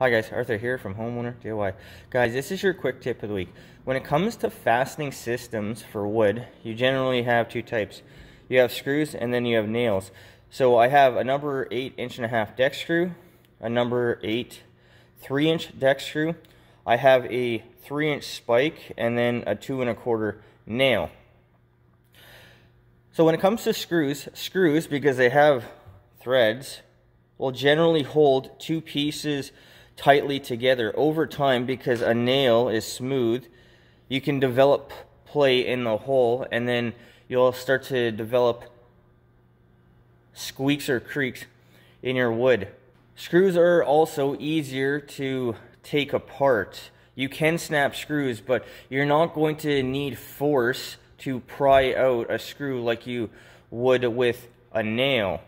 Hi guys, Arthur here from Homeowner DIY. Guys, this is your quick tip of the week. When it comes to fastening systems for wood, you generally have two types. You have screws and then you have nails. So I have a number 8 1/2" deck screw, a number 8 3" deck screw. I have a 3" spike and then a 2 1/4 nail. So when it comes to screws, because they have threads, will generally hold two pieces tightly together. Over time, because a nail is smooth, you can develop play in the hole, and then you'll start to develop squeaks or creaks in your wood. Screws are also easier to take apart. You can snap screws, but you're not going to need force to pry out a screw like you would with a nail.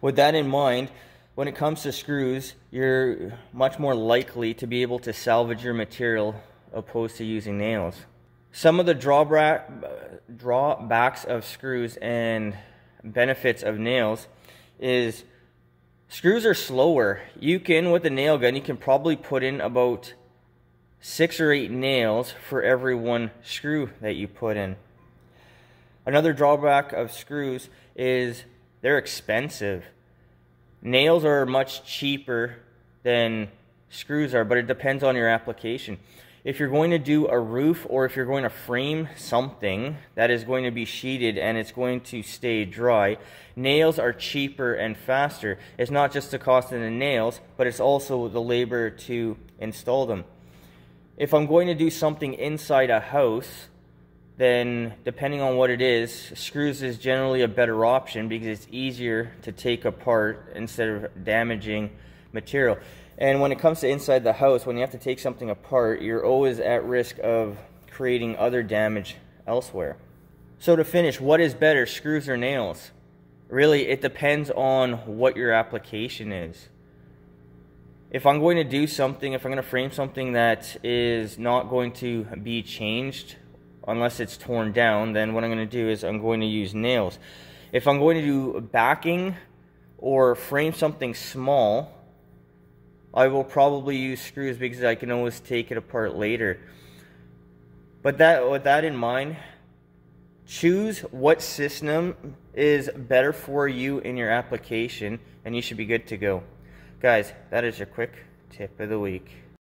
With that in mind, when it comes to screws, you're much more likely to be able to salvage your material opposed to using nails. Some of the drawbacks of screws and benefits of nails is screws are slower. You can, with a nail gun, you can probably put in about 6 or 8 nails for every one screw that you put in. Another drawback of screws is they're expensive. Nails are much cheaper than screws are, but it depends on your application. If you're going to do a roof, or if you're going to frame something that is going to be sheeted and it's going to stay dry, nails are cheaper and faster. It's not just the cost of the nails, but it's also the labor to install them. If I'm going to do something inside a house, then depending on what it is, screws is generally a better option because it's easier to take apart instead of damaging material. And when it comes to inside the house, when you have to take something apart, you're always at risk of creating other damage elsewhere. So to finish, what is better, screws or nails? Really, it depends on what your application is. If I'm going to do something, if I'm going to frame something that is not going to be changed unless it's torn down, then what I'm going to do is I'm going to use nails. If I'm going to do backing or frame something small, I will probably use screws because I can always take it apart later. But with that in mind, choose what system is better for you in your application, and you should be good to go. Guys, that is your quick tip of the week.